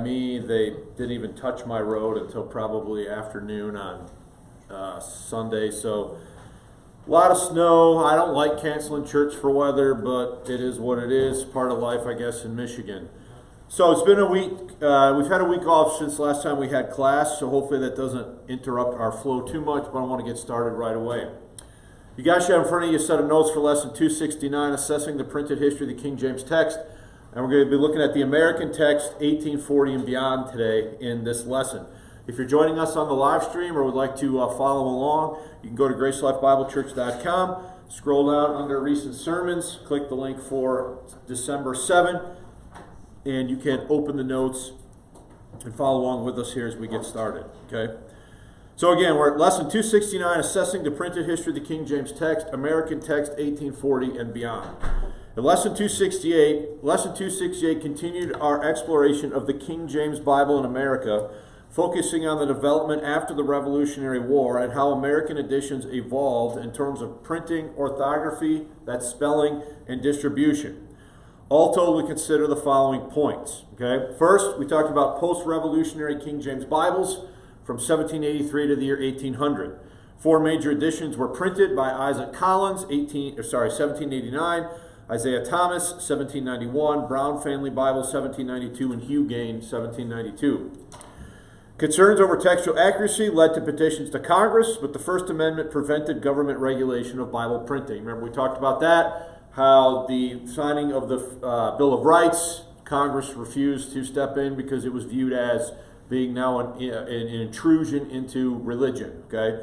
me, they didn't even touch my road until probably afternoon on Sunday. So a lot of snow. I don't like canceling church for weather, but it is what it is. Part of life, I guess, in Michigan. So it's been a week. We've had a week off since last time we had class, so hopefully that doesn't interrupt our flow too much, but I want to get started right away. You guys should have in front of you a set of notes for lesson 269, Assessing the Printed History of the King James Text. And we're going to be looking at the American text, 1840 and beyond today in this lesson. If you're joining us on the live stream or would like to follow along, you can go to gracelifebiblechurch.com, scroll down under recent sermons, click the link for December 7, and you can open the notes and follow along with us here as we get started. Okay. So again, we're at lesson 269, Assessing the Printed History of the King James Text, American Text 1840 and beyond. In lesson 268 continued our exploration of the King James Bible in America, focusing on the development after the Revolutionary War and how American editions evolved in terms of printing, orthography, that's spelling, and distribution. All told, we consider the following points. Okay? First, we talked about post-revolutionary King James Bibles from 1783 to the year 1800. 4 major editions were printed by Isaac Collins, 1789, Isaiah Thomas, 1791, Brown Family Bible, 1792, and Hugh Gain, 1792. Concerns over textual accuracy led to petitions to Congress, but the First Amendment prevented government regulation of Bible printing. Remember, we talked about that, how the signing of the Bill of Rights, Congress refused to step in because it was viewed as being now an intrusion into religion. Okay,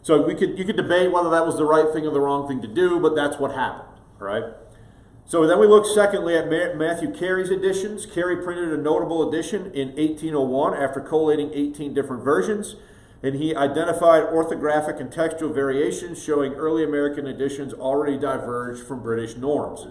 so you could debate whether that was the right thing or the wrong thing to do, but that's what happened. All right. So then we look secondly at Matthew Carey's editions. Carey printed a notable edition in 1801 after collating 18 different versions, and he identified orthographic and textual variations showing early American editions already diverged from British norms.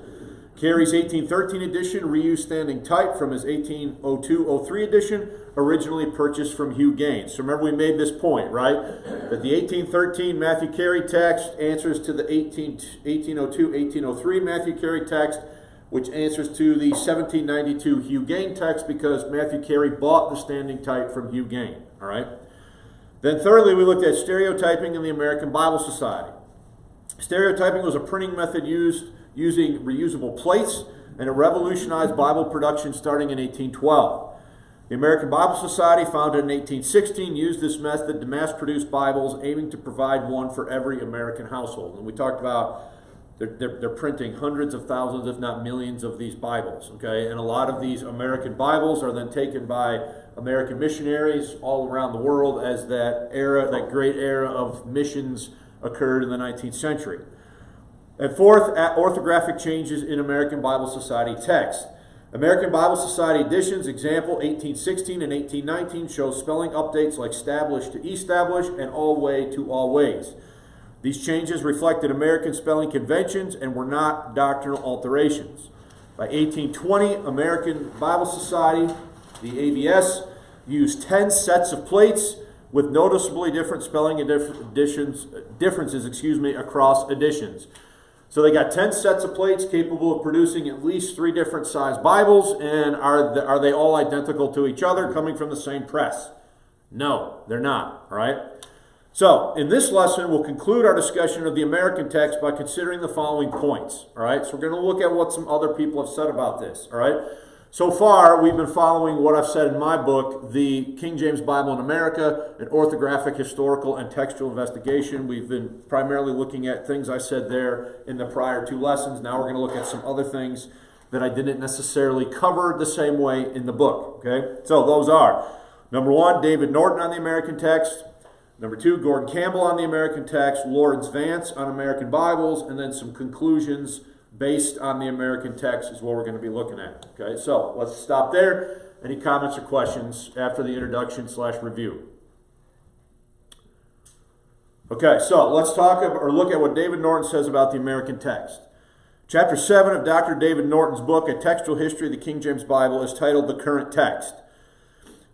Carey's 1813 edition reused standing type from his 1802-03 edition, originally purchased from Hugh Gain. So remember, we made this point, right? That the 1813 Matthew Carey text answers to the 1802-1803 Matthew Carey text, which answers to the 1792 Hugh Gain text because Matthew Carey bought the standing type from Hugh Gain. All right. Then thirdly, we looked at stereotyping in the American Bible Society. Stereotyping was a printing method using reusable plates, and it revolutionized Bible production starting in 1812. The American Bible Society, founded in 1816, used this method to mass-produce Bibles, aiming to provide one for every American household. And we talked about they're printing hundreds of thousands, if not millions, of these Bibles. Okay, and a lot of these American Bibles are then taken by American missionaries all around the world as that great era of missions occurred in the 19th century. And fourth, orthographic changes in American Bible Society text. American Bible Society editions, example 1816 and 1819, show spelling updates like stablish to establish and all way to always. These changes reflected American spelling conventions and were not doctrinal alterations. By 1820, American Bible Society, the ABS, used 10 sets of plates with noticeably different spelling and differences across editions. So they got 10 sets of plates capable of producing at least 3 different size Bibles, and are they all identical to each other, coming from the same press? No, they're not, all right? So in this lesson, we'll conclude our discussion of the American text by considering the following points, all right? So we're going to look at what some other people have said about this, all right? So far, we've been following what I've said in my book, The King James Bible in America, an orthographic, historical, and textual investigation. We've been primarily looking at things I said there in the prior 2 lessons. Now we're going to look at some other things that I didn't necessarily cover the same way in the book. Okay, so those are, number 1, David Norton on the American text. Number 2, Gordon Campbell on the American text. Lawrence Vance on American Bibles. And then some conclusions based on the American text is what we're going to be looking at. Okay, so let's stop there. Any comments or questions after the introduction/review? Okay, so let's look at what David Norton says about the American text. Chapter 7 of Dr. David Norton's book, A Textual History of the King James Bible, is titled The Current Text.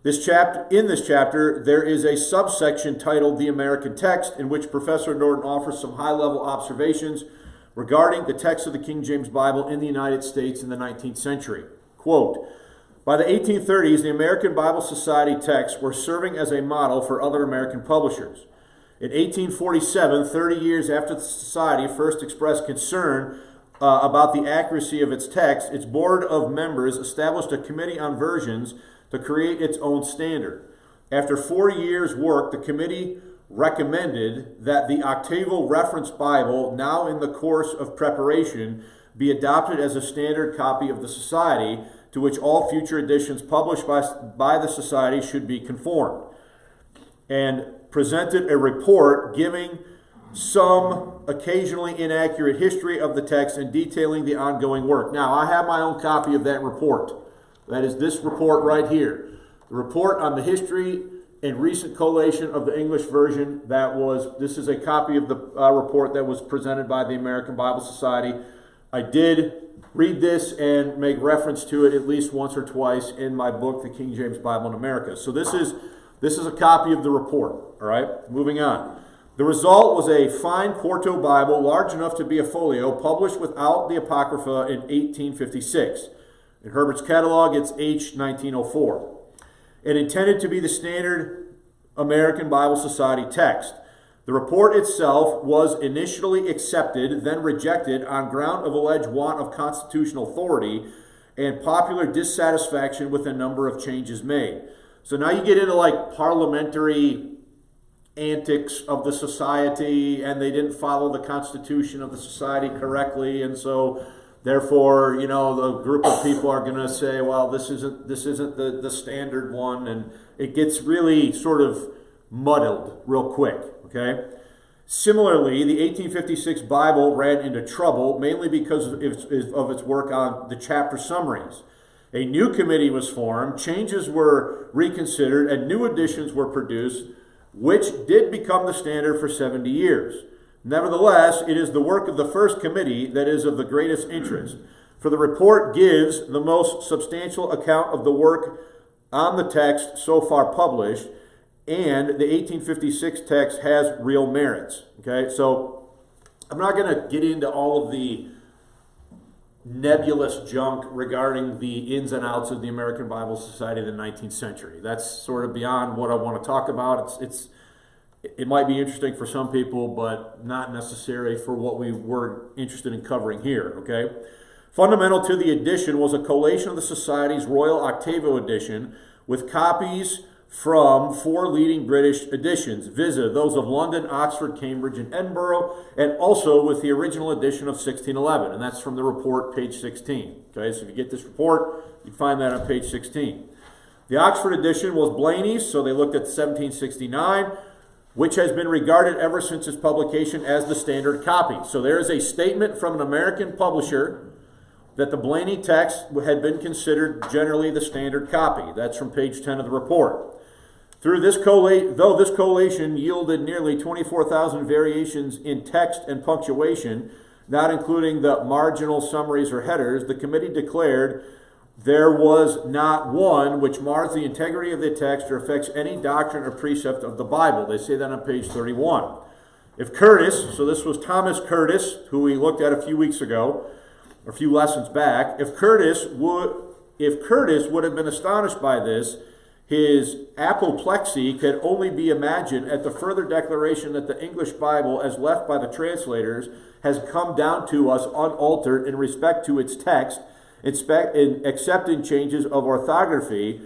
In this chapter, there is a subsection titled The American Text, in which Professor Norton offers some high-level observations regarding the text of the King James Bible in the United States in the 19th century. Quote, By the 1830s, the American Bible Society texts were serving as a model for other American publishers. In 1847, 30 years after the Society first expressed concern about the accuracy of its text, its board of members established a committee on versions to create its own standard. After 4 years' work, the committee recommended that the Octavo Reference Bible, now in the course of preparation, be adopted as a standard copy of the Society, to which all future editions published by the Society should be conformed, and presented a report giving some occasionally inaccurate history of the text and detailing the ongoing work. Now, I have my own copy of that report. That is this report right here. The report on the history and recent collation of the English version. This is a copy of the report that was presented by the American Bible Society. I did read this and make reference to it at least once or twice in my book, The King James Bible in America. So this is a copy of the report. All right, moving on. The result was a fine quarto Bible, large enough to be a folio, published without the Apocrypha in 1856. In Herbert's catalog, it's H 1904. It intended to be the standard American Bible Society text. The report itself was initially accepted, then rejected on ground of alleged want of constitutional authority and popular dissatisfaction with a number of changes made. So now you get into like parliamentary antics of the society, and they didn't follow the constitution of the society correctly, and so therefore, you know, the group of people are going to say, well, this isn't the standard one, and it gets really sort of muddled real quick, okay? Similarly, the 1856 Bible ran into trouble, mainly because of its work on the chapter summaries. A new committee was formed, changes were reconsidered, and new editions were produced, which did become the standard for 70 years. Nevertheless, it is the work of the first committee that is of the greatest interest, for the report gives the most substantial account of the work on the text so far published, and the 1856 text has real merits. Okay, so I'm not going to get into all of the nebulous junk regarding the ins and outs of the American Bible Society in the 19th century. That's sort of beyond what I want to talk about. It might be interesting for some people, but not necessary for what we were interested in covering here, okay? Fundamental to the edition was a collation of the Society's Royal Octavo edition with copies from 4 leading British editions, viz. Those of London, Oxford, Cambridge, and Edinburgh, and also with the original edition of 1611, and that's from the report, page 16. Okay, so if you get this report, you find that on page 16. The Oxford edition was Blayney's, so they looked at 1769, which has been regarded ever since its publication as the standard copy. So there is a statement from an American publisher that the Blayney text had been considered generally the standard copy. That's from page 10 of the report. Though this collation yielded nearly 24,000 variations in text and punctuation, not including the marginal summaries or headers, the committee declared there was not one which mars the integrity of the text or affects any doctrine or precept of the Bible. They say that on page 31. If Curtis, so this was Thomas Curtis, who we looked at a few weeks ago, or a few lessons back, if Curtis would have been astonished by this, his apoplexy could only be imagined at the further declaration that the English Bible, as left by the translators, has come down to us unaltered in respect to its text, except in changes of orthography,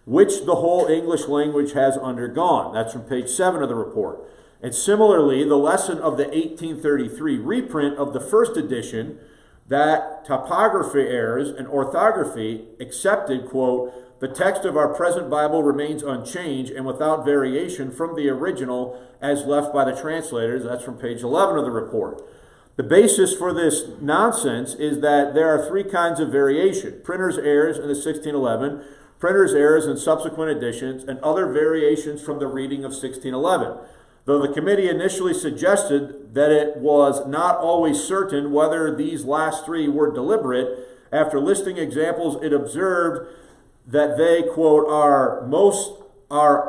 which the whole English language has undergone. That's from page 7 of the report. And similarly, the lesson of the 1833 reprint of the first edition, that typography errors and orthography accepted, quote, the text of our present Bible remains unchanged and without variation from the original as left by the translators. That's from page 11 of the report. The basis for this nonsense is that there are 3 kinds of variation: printer's errors in the 1611, printer's errors in subsequent editions, and other variations from the reading of 1611. Though the committee initially suggested that it was not always certain whether these last 3 were deliberate, after listing examples, it observed that they, quote, are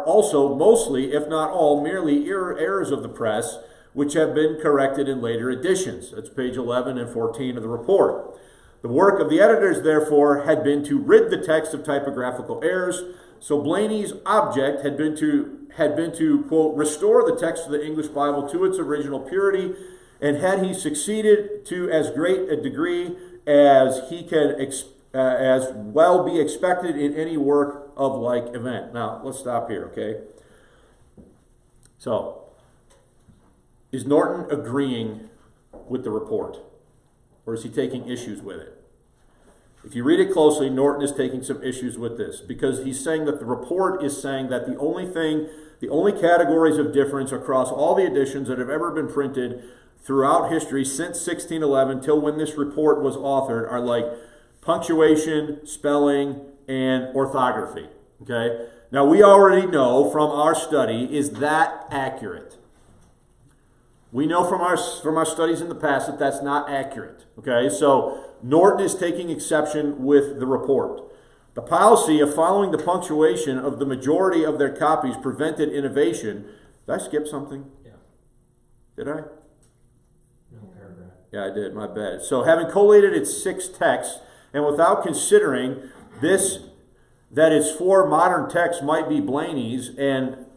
also mostly, if not all, merely errors of the press, which have been corrected in later editions. That's page 11 and 14 of the report. The work of the editors, therefore, had been to rid the text of typographical errors. So Blaney's object had been to, quote, restore the text of the English Bible to its original purity, and had he succeeded to as great a degree as he can as well be expected in any work of like event. Now, let's stop here, okay? So, is Norton agreeing with the report, or is he taking issues with it? If you read it closely, Norton is taking some issues with this, because he's saying that the report is saying that the only categories of difference across all the editions that have ever been printed throughout history since 1611 till when this report was authored are like punctuation, spelling, and orthography. Okay? Now, we already know from our study, is that accurate? We know from our studies in the past that that's not accurate. Okay? So, Norton is taking exception with the report. The policy of following the punctuation of the majority of their copies prevented innovation. Did I skip something? Yeah. Did I? No paragraph. Yeah, I did. My bad. So, having collated its 6 texts, and without considering this, that its 4 modern texts might be Blaney's, and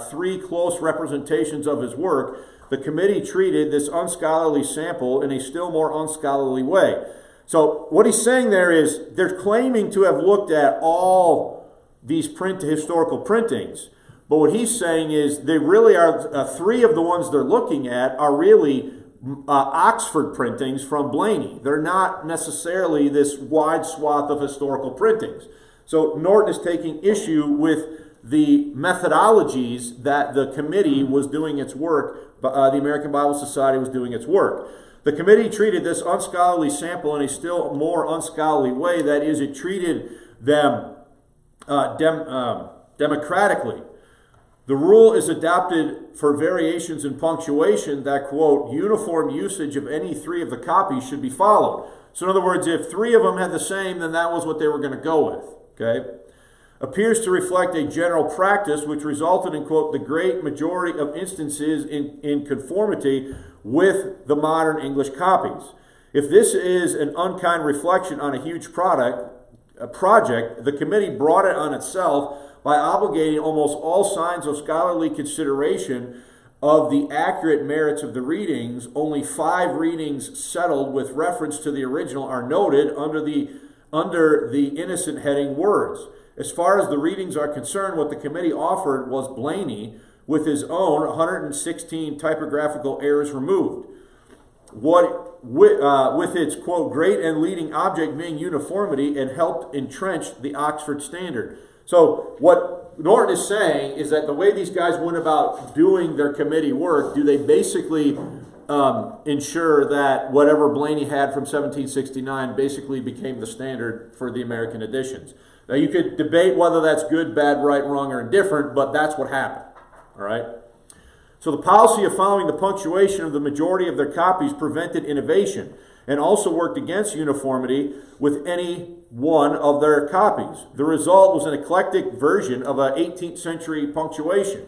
3 close representations of his work, the committee treated this unscholarly sample in a still more unscholarly way. So what he's saying there is they're claiming to have looked at all these historical printings, but what he's saying is they really are 3 of the ones they're looking at are really Oxford printings from Blaney. They're not necessarily this wide swath of historical printings. So Norton is taking issue with the methodologies that the committee was doing its work, the American Bible Society was doing its work. The committee treated this unscholarly sample in a still more unscholarly way. That is, it treated them democratically. The rule is adopted for variations in punctuation that, quote, uniform usage of any 3 of the copies should be followed. So in other words, if 3 of them had the same, then that was what they were going to go with. Okay? Appears to reflect a general practice which resulted in, quote, the great majority of instances in conformity with the modern English copies. If this is an unkind reflection on a huge project, the committee brought it on itself by obligating almost all signs of scholarly consideration of the accurate merits of the readings. Only 5 readings settled with reference to the original are noted under the innocent heading words. As far as the readings are concerned, what the committee offered was Blaney with his own 116 typographical errors removed. With its, quote, great and leading object being uniformity, and helped entrench the Oxford standard. So what Norton is saying is that the way these guys went about doing their committee work, do they basically ensure that whatever Blaney had from 1769 basically became the standard for the American editions. Now, you could debate whether that's good, bad, right, wrong, or indifferent, but that's what happened. All right? So the policy of following the punctuation of the majority of their copies prevented innovation and also worked against uniformity with any one of their copies. The result was an eclectic version of an 18th century punctuation.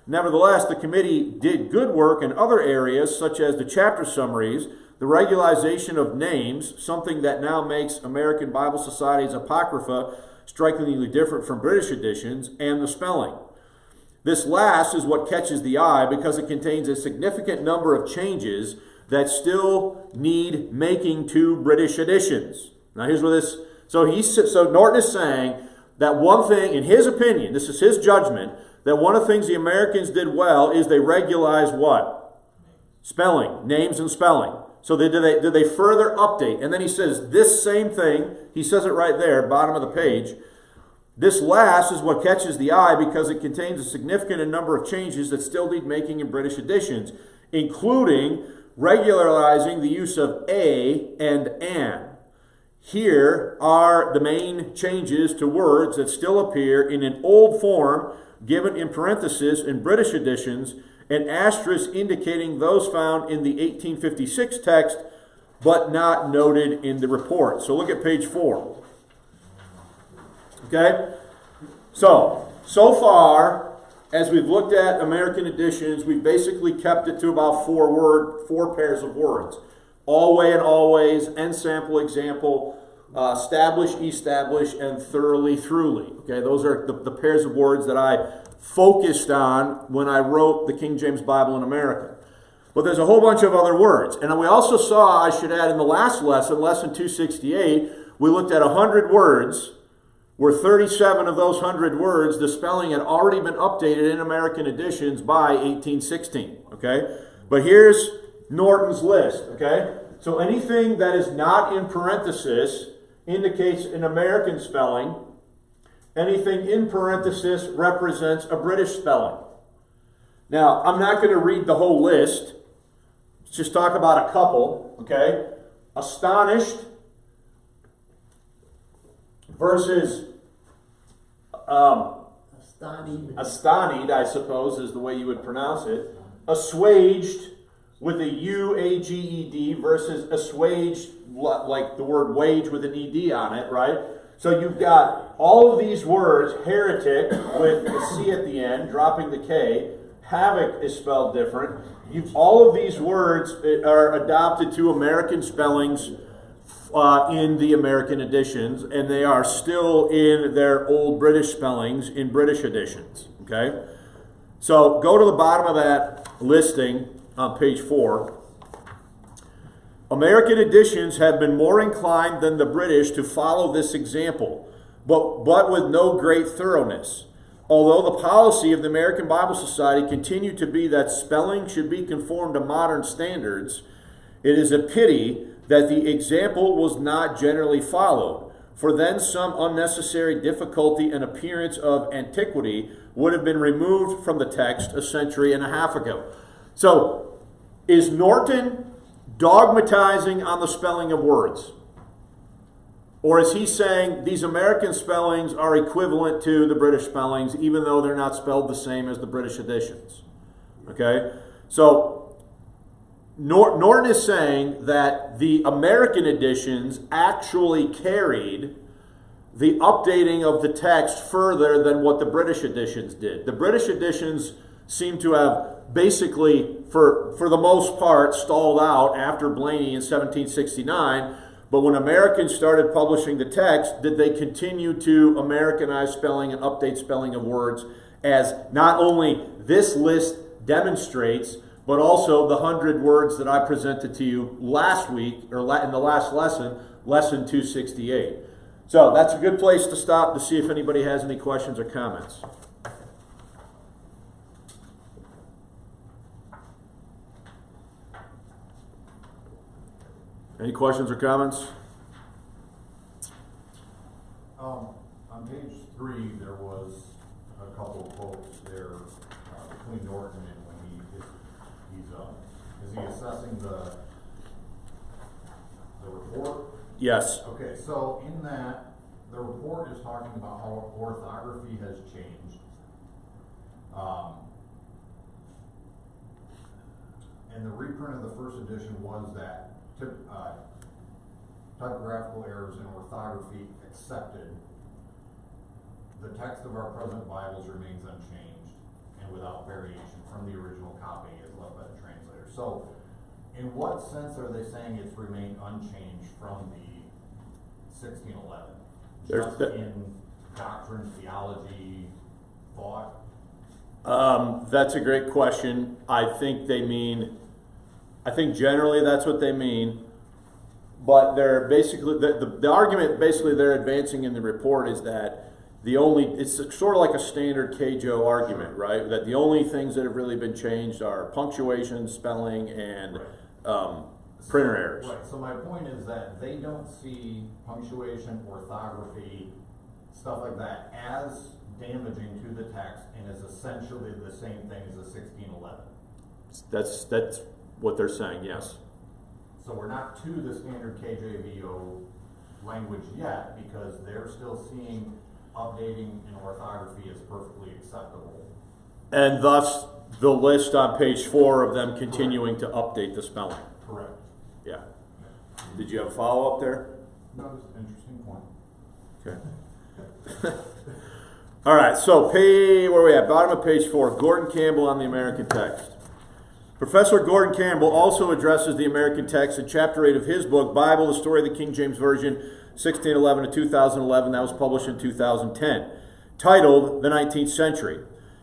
Nevertheless, the committee did good work in other areas, such as the chapter summaries, the regularization of names, something that now makes American Bible Society's Apocrypha strikingly different from British editions, and the spelling. This last is what catches the eye because it contains a significant number of changes that still need making to British editions. Now here's where this, so Norton is saying that one thing, in his opinion, this is his judgment, that one of the things the Americans did well is they regularized what? Spelling, names and spelling. So did they further update? And then he says this same thing, he says it right there, bottom of the page. This last is what catches the eye because it contains a significant number of changes that still need making in British editions, including regularizing the use of a and an. Here are the main changes to words that still appear in an old form given in parentheses in British editions, and asterisk indicating those found in the 1856 text but not noted in the report. So look at page 4. Okay? So far, as we've looked at American editions, we've basically kept it to about 4 pairs of words. alway and always, ensample, example, establish, establish, and thoroughly, throughly. Okay, those are the pairs of words that I focused on when I wrote the King James Bible in America. But there's a whole bunch of other words. And we also saw, I should add, in the last lesson, lesson 268, we looked at 100 words, where 37 of those 100 words, the spelling had already been updated in American editions by 1816. Okay? But here's Norton's list. Okay? So anything that is not in parenthesis indicates an American spelling. Anything in parenthesis represents a British spelling. Now, I'm not going to read the whole list. Let's just talk about a couple, okay? Astonished versus astonied, I suppose, is the way you would pronounce it. Assuaged with a U-A-G-E-D versus assuaged, like the word wage with an E-D on it, right? So you've got all of these words, heretic with a C at the end, dropping the K. Havoc is spelled different. All of these words are adopted to American spellings in the American editions, and they are still in their old British spellings in British editions. Okay? So go to the bottom of that listing on page 4. American editions have been more inclined than the British to follow this example, but with no great thoroughness. Although the policy of the American Bible Society continued to be that spelling should be conformed to modern standards, it is a pity that the example was not generally followed, for then some unnecessary difficulty and appearance of antiquity would have been removed from the text a century and a half ago. So, is Norton dogmatizing on the spelling of words? Or is he saying these American spellings are equivalent to the British spellings, even though they're not spelled the same as the British editions? Okay? So, Norton is saying that the American editions actually carried the updating of the text further than what the British editions did. The British editions seem to have basically, for the most part, stalled out after Blayney in 1769. But when Americans started publishing the text, did they continue to Americanize spelling and update spelling of words, as not only this list demonstrates, but also the 100 words that I presented to you last week, or in the last lesson, lesson 268. So that's a good place to stop to see if anybody has any questions or comments. Any questions or comments? On page 3, there was a couple of quotes there between Norton and when is he assessing the report? Yes. Okay, so in that, the report is talking about how orthography has changed. And the reprint of the first edition was that typographical errors in orthography accepted. The text of our present Bibles remains unchanged and without variation from the original copy as left by the translator. So, in what sense are they saying it's remained unchanged from the 1611? Just in doctrine, theology, thought? That's a great question. I think generally that's what they mean. But they're basically, the argument basically they're advancing in the report is that it's sort of like a standard KJO argument, right? That the only things that have really been changed are punctuation, spelling, and printer errors. Right, so my point is that they don't see punctuation, orthography, stuff like that as damaging to the text and is essentially the same thing as the 1611. That's what they're saying, yes. So we're not to the standard KJVO language yet because they're still seeing updating in orthography as perfectly acceptable. And thus the list on page 4 of them continuing to update the spelling. Correct. Yeah. Did you have a follow-up there? No, it's an interesting point. Okay. All right, so where are we at? Bottom of page 4, Gordon Campbell on the American text. Professor Gordon Campbell also addresses the American text in Chapter 8 of his book, Bible, the Story of the King James Version, 1611 to 2011. That was published in 2010, titled The 19th Century.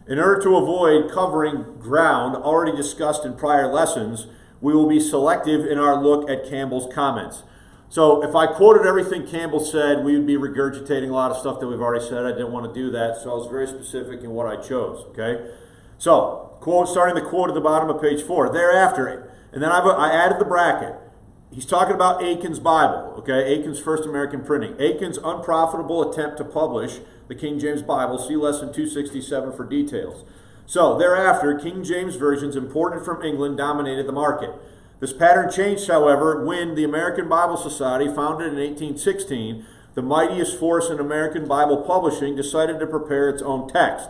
In order to avoid covering ground already discussed in prior lessons, we will be selective in our look at Campbell's comments. So if I quoted everything Campbell said, we would be regurgitating a lot of stuff that we've already said. I didn't want to do that, so I was very specific in what I chose, okay? So, quote, starting the quote at the bottom of page 4. Thereafter, and then I added the bracket. He's talking about Aiken's Bible, okay? Aiken's first American printing. Aiken's unprofitable attempt to publish the King James Bible. See lesson 267 for details. So, thereafter, King James versions imported from England dominated the market. This pattern changed, however, when the American Bible Society, founded in 1816, the mightiest force in American Bible publishing, decided to prepare its own text.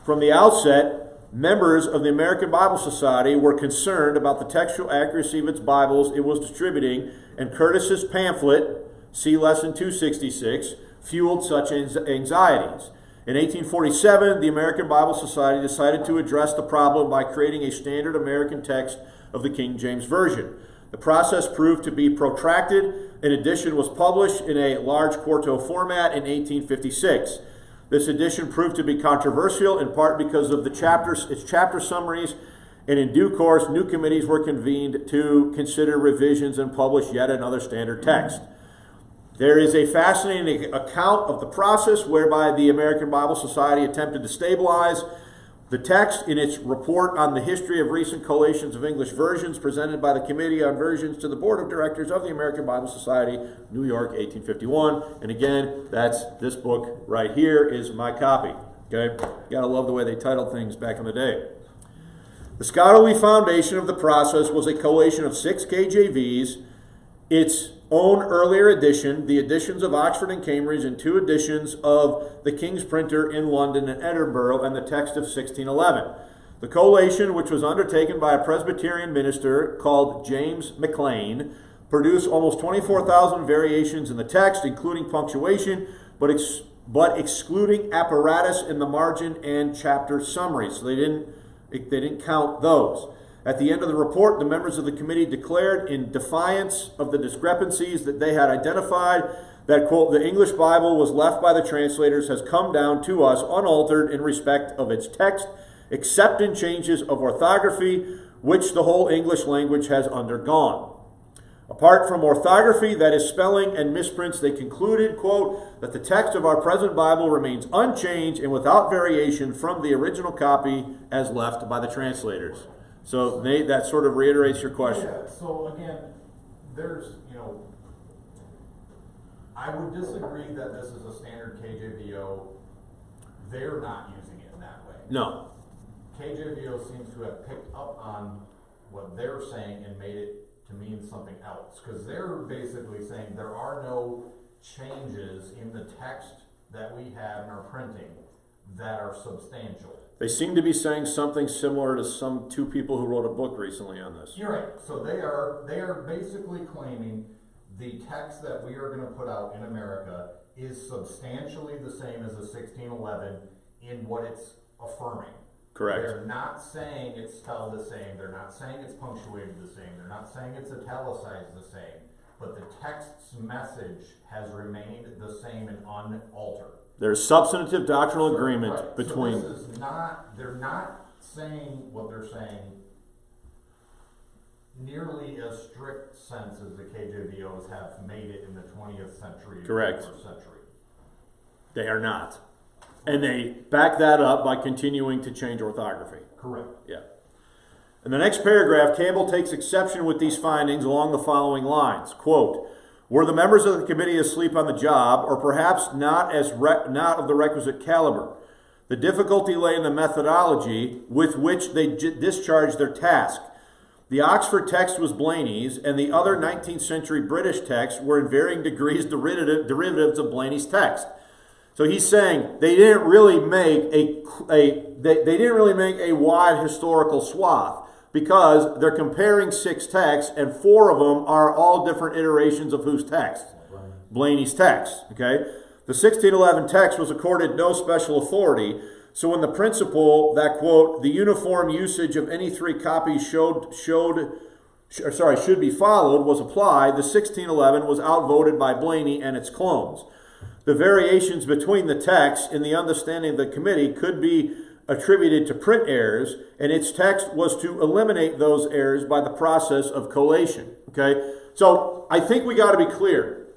From the outset, members of the American Bible Society were concerned about the textual accuracy of its Bibles it was distributing, and Curtis's pamphlet, see lesson 266, fueled such anxieties. In 1847, the American Bible Society decided to address the problem by creating a standard American text of the King James Version. The process proved to be protracted. An edition was published in a large quarto format in 1856. This edition proved to be controversial in part because of its chapter summaries, and in due course, new committees were convened to consider revisions and publish yet another standard text. There is a fascinating account of the process whereby the American Bible Society attempted to stabilize the text in its report on the history of recent collations of English versions presented by the Committee on Versions to the Board of Directors of the American Bible Society, New York, 1851. And again, that's this book right here is my copy. Okay? You gotta love the way they titled things back in the day. The scholarly foundation of the process was a collation of 6 KJVs, its own earlier edition, the editions of Oxford and Cambridge, and 2 editions of the King's Printer in London and Edinburgh, and the text of 1611. The collation, which was undertaken by a Presbyterian minister called James Maclean, produced almost 24,000 variations in the text, including punctuation, but excluding apparatus in the margin and chapter summaries. So they didn't count those. At the end of the report, the members of the committee declared, in defiance of the discrepancies that they had identified, that, quote, the English Bible was left by the translators has come down to us unaltered in respect of its text, except in changes of orthography, which the whole English language has undergone. Apart from orthography, that is spelling and misprints, they concluded, quote, that the text of our present Bible remains unchanged and without variation from the original copy as left by the translators. So Nate, that sort of reiterates your question. Yeah, so again, there's, I would disagree that this is a standard KJVO. They're not using it in that way. No. KJVO seems to have picked up on what they're saying and made it to mean something else. Because they're basically saying there are no changes in the text that we have in our printing that are substantial. They seem to be saying something similar to some 2 people who wrote a book recently on this. You're right. So they are basically claiming the text that we are going to put out in America is substantially the same as the 1611 in what it's affirming. Correct. They're not saying it's spelled the same. They're not saying it's punctuated the same. They're not saying it's italicized the same. But the text's message has remained the same and unaltered. There's substantive doctrinal agreement between... So this is not, they're not saying what they're saying nearly as strict sense as the KJVOs have made it in the 20th century. Correct. 21st century. They are not. And they back that up by continuing to change orthography. Correct. Yeah. In the next paragraph, Campbell takes exception with these findings along the following lines. Quote, were the members of the committee asleep on the job, or perhaps not of the requisite caliber? The difficulty lay in the methodology with which they discharged their task. The Oxford text was Blayney's, and the other 19th century British texts were in varying degrees derivatives of Blayney's text. So he's saying they didn't really make a wide historical swath, because they're comparing 6 texts, and 4 of them are all different iterations of whose text? Blayney's text. Okay, the 1611 text was accorded no special authority. So in the principle that, quote, the uniform usage of any three copies should be followed was applied, the 1611 was outvoted by Blaney and its clones. The variations between the texts in the understanding of the committee could be attributed to print errors, and its text was to eliminate those errors by the process of collation. Okay? So I think we got to be clear.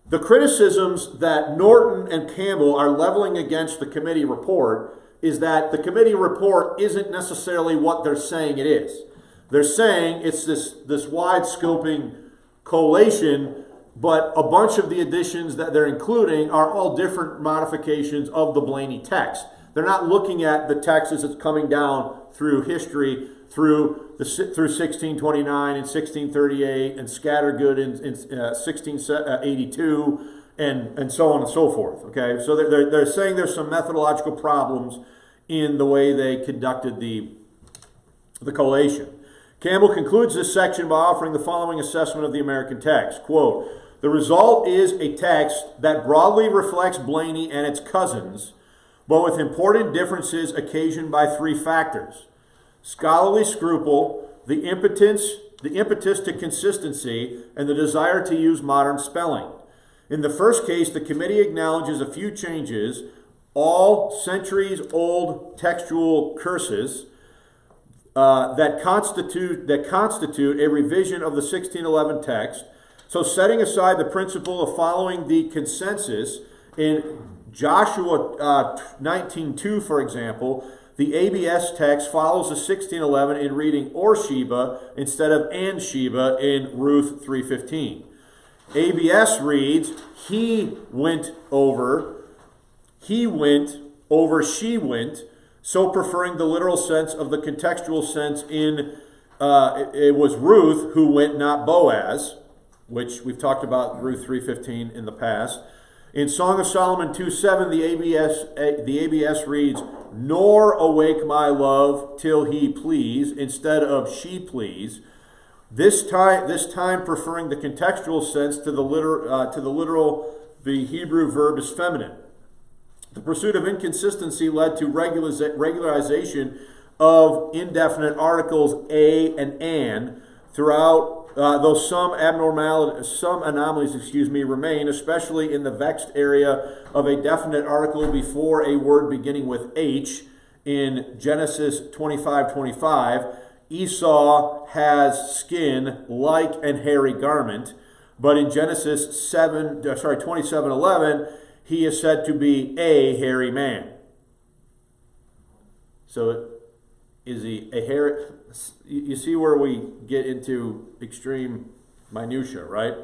The criticisms that Norton and Campbell are leveling against the committee report is that the committee report isn't necessarily what they're saying it is. They're saying it's this wide-scoping collation, but a bunch of the additions that they're including are all different modifications of the Blaney text. They're not looking at the text as it's coming down through history, through 1629 and 1638 and Scattergood in 1682 and so on and so forth. Okay, so they're saying there's some methodological problems in the way they conducted the collation. Campbell concludes this section by offering the following assessment of the American text. Quote, the result is a text that broadly reflects Blaney and its cousins, but with important differences occasioned by three factors: scholarly scruple, the impetus to consistency, and the desire to use modern spelling. In the first case, the committee acknowledges a few changes, all centuries-old textual curses that constitute a revision of the 1611 text. So setting aside the principle of following the consensus in Joshua 19:2, for example, the ABS text follows the 1611 in reading or Sheba instead of and Sheba in Ruth 3:15. ABS reads, he went over, she went, so preferring the literal sense of the contextual sense in, it was Ruth who went, not Boaz, which we've talked about Ruth 3:15 in the past. In Song of Solomon 2:7, the ABS reads, nor awake my love till he please, instead of she please. This time preferring the contextual sense to the literal, the Hebrew verb is feminine. The pursuit of inconsistency led to regularization of indefinite articles a and an throughout, though some anomalies remain, especially in the vexed area of a definite article before a word beginning with H in Genesis 25:25. Esau has skin like an hairy garment, but in Genesis 27:11, he is said to be a hairy man. So is he a hairy? You see where we get into extreme minutia, right?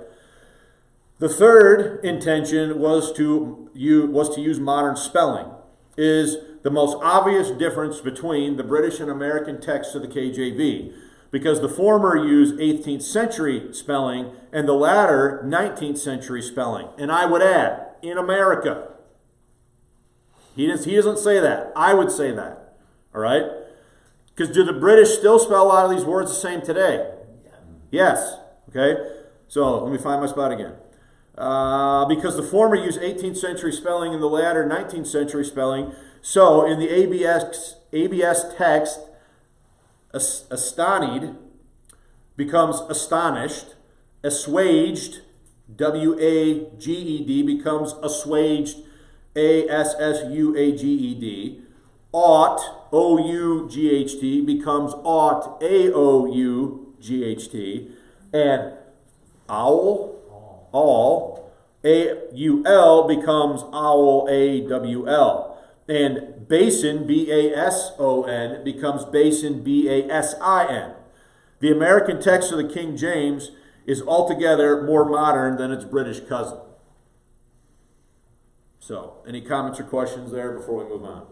The third intention was to use modern spelling. Is the most obvious difference between the British and American texts of the KJV, because the former use 18th century spelling and the latter 19th century spelling. And I would add, in America. He doesn't say that. I would say that. All right? Because do the British still spell a lot of these words the same today? Yes. Okay? So let me find my spot again. Because the former use 18th century spelling and the latter 19th century spelling. So in the ABS text, astonished becomes astonished, assuaged, W-A-G-E-D becomes assuaged, A-S-S-U-A-G-E-D. Ought, O-U-G-H-T, becomes ought, A-O-U-G-H-T. And owl, all, A-U-L becomes owl, A-W-L. And basin, B-A-S-O-N, becomes basin, B-A-S-I-N. The American text of the King James is altogether more modern than its British cousin. So, any comments or questions there before we move on?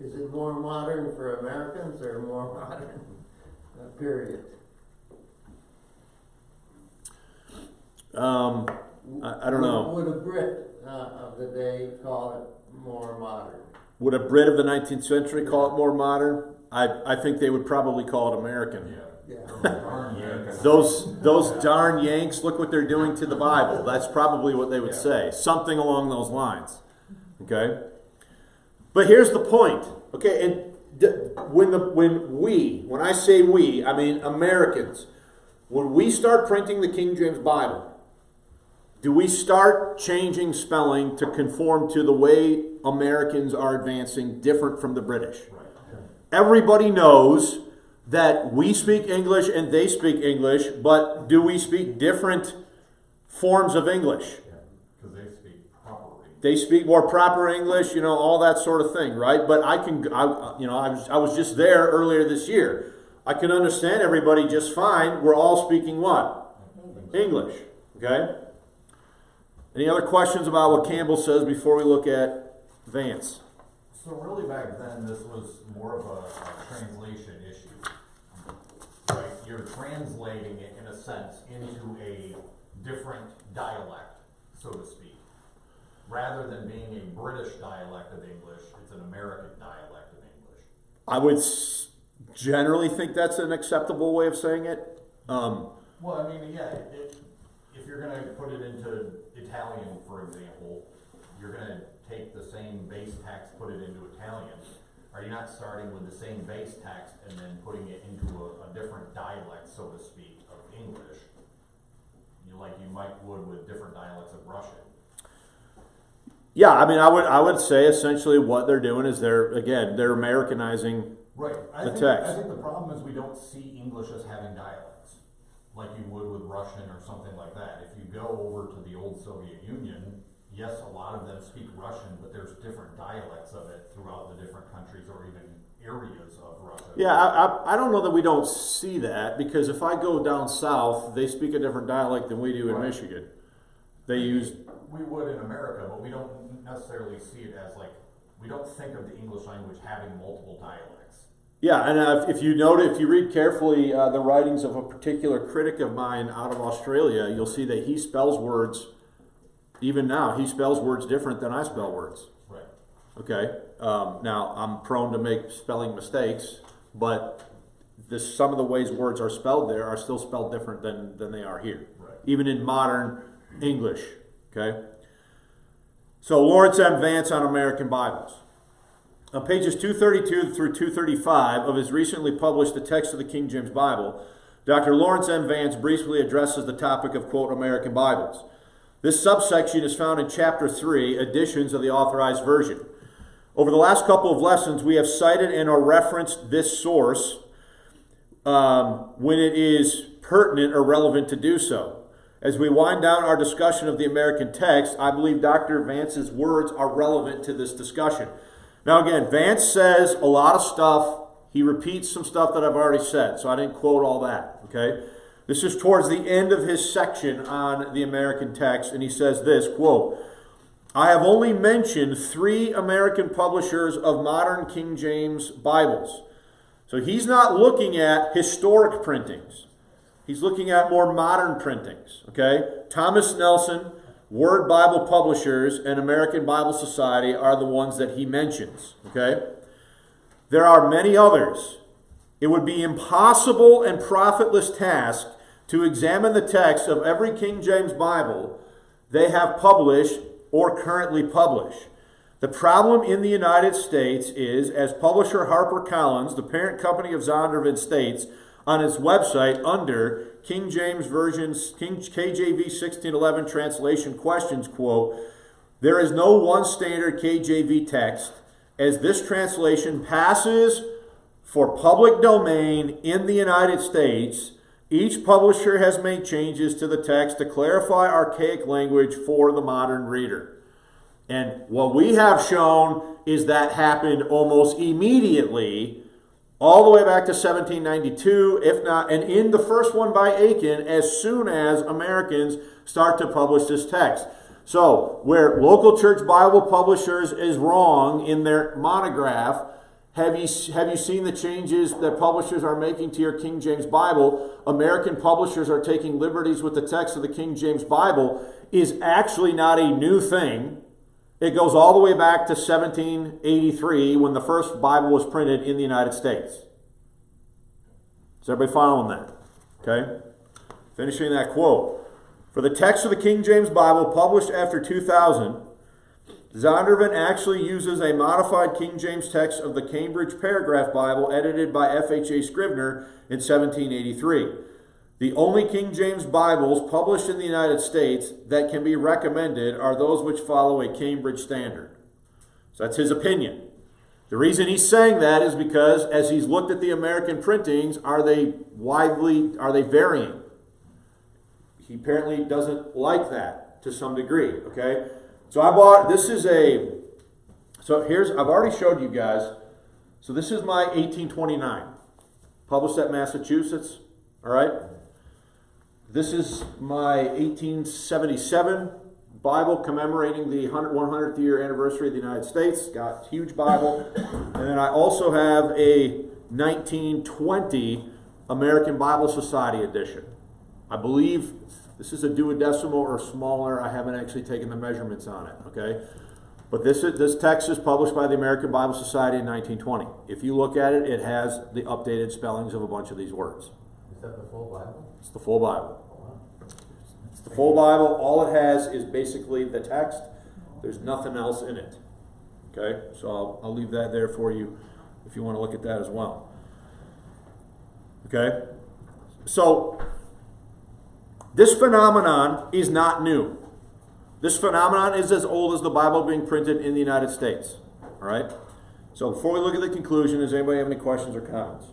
Is it more modern for Americans or more modern period? I don't know. Would a Brit of the day call it more modern? Would a Brit of the 19th century call it more modern? I think they would probably call it American. Yeah. Those darn Yanks, look what they're doing to the Bible. That's probably what they would say. Something along those lines. Okay? But here's the point, okay? And when I say we, I mean Americans. When we start printing the King James Bible, do we start changing spelling to conform to the way Americans are advancing, different from the British? Right. Everybody knows that we speak English and they speak English, but do we speak different forms of English? Because they speak proper English. They speak more proper English, all that sort of thing, right? But I was just there earlier this year. I can understand everybody just fine. We're all speaking what? English, okay? Any other questions about what Campbell says before we look at Vance? So really back then, this was more of a translation issue. Right? You're translating it, in a sense, into a different dialect, so to speak. Rather than being a British dialect of English, it's an American dialect of English. I would generally think that's an acceptable way of saying it. Well, I mean, yeah, if you're going to put it into Italian, for example, you're going to take the same base text, put it into Italian. Are you not starting with the same base text and then putting it into a different dialect, so to speak, of English? Like you would with different dialects of Russian. Yeah, I mean, I would say essentially what they're doing is they're Americanizing the text. I think the problem is we don't see English as having dialects, like you would with Russian or something like that. If you go over to the old Soviet Union, yes, a lot of them speak Russian, but there's different dialects of it throughout the different countries or even areas of Russia. Yeah, I don't know that we don't see that, because if I go down south, they speak a different dialect than we do in Michigan. We would in America, but we don't necessarily see it as we don't think of the English language having multiple dialects. Yeah, and if you read carefully the writings of a particular critic of mine out of Australia, you'll see that he spells words, even now, he spells words different than I spell words. Right. Okay? Now, I'm prone to make spelling mistakes, but some of the ways words are spelled there are still spelled different than they are here. Right. Even in modern English. Okay? So, Lawrence M. Vance on American Bibles. On pages 232 through 235 of his recently published The Text of the King James Bible, Dr. Lawrence M. Vance briefly addresses the topic of, quote, American Bibles. This subsection is found in Chapter 3, Editions of the Authorized Version. Over the last couple of lessons, we have cited and or referenced this source when it is pertinent or relevant to do so. As we wind down our discussion of the American text, I believe Dr. Vance's words are relevant to this discussion. Now again, Vance says a lot of stuff. He repeats some stuff that I've already said, so I didn't quote all that, okay? This is towards the end of his section on the American text, and he says this, quote, I have only mentioned 3 American publishers of modern King James Bibles. So he's not looking at historic printings. He's looking at more modern printings, okay? Thomas Nelson, Word Bible Publishers, and American Bible Society are the ones that he mentions, okay? There are many others. It would be impossible and profitless task to examine the text of every King James Bible they have published or currently publish. The problem in the United States is, as publisher HarperCollins, the parent company of Zondervan, states on its website under King James Version's KJV 1611 translation questions, quote, there is no one standard KJV text, as this translation passes for public domain in the United States. Each publisher has made changes to the text to clarify archaic language for the modern reader. And what we have shown is that happened almost immediately, all the way back to 1792, if not, and in the first one by Aiken, as soon as Americans start to publish this text. So, where local church Bible publishers is wrong in their monograph, have you seen the changes that publishers are making to your King James Bible? American publishers are taking liberties with the text of the King James Bible is actually not a new thing. It goes all the way back to 1783 when the first Bible was printed in the United States. Is everybody following that? Okay? Finishing that quote. For the text of the King James Bible published after 2000, Zondervan actually uses a modified King James text of the Cambridge Paragraph Bible edited by F.H.A. Scrivener in 1783. The only King James Bibles published in the United States that can be recommended are those which follow a Cambridge standard. So that's his opinion. The reason he's saying that is because as he's looked at the American printings, are they varying? He apparently doesn't like that to some degree, okay? So I bought, I've already showed you guys, so this is my 1829, published at Massachusetts, all right? This is my 1877 Bible commemorating the 100th year anniversary of the United States. Got a huge Bible. And then I also have a 1920 American Bible Society edition. I believe this is a duodecimal or smaller. I haven't actually taken the measurements on it, okay? But this text is published by the American Bible Society in 1920. If you look at it, it has the updated spellings of a bunch of these words. Is that the full Bible? It's the full Bible. It's the full Bible. All it has is basically the text. There's nothing else in it. Okay? So I'll leave that there for you if you want to look at that as well. Okay? So this phenomenon is not new. This phenomenon is as old as the Bible being printed in the United States. All right? So before we look at the conclusion, does anybody have any questions or comments?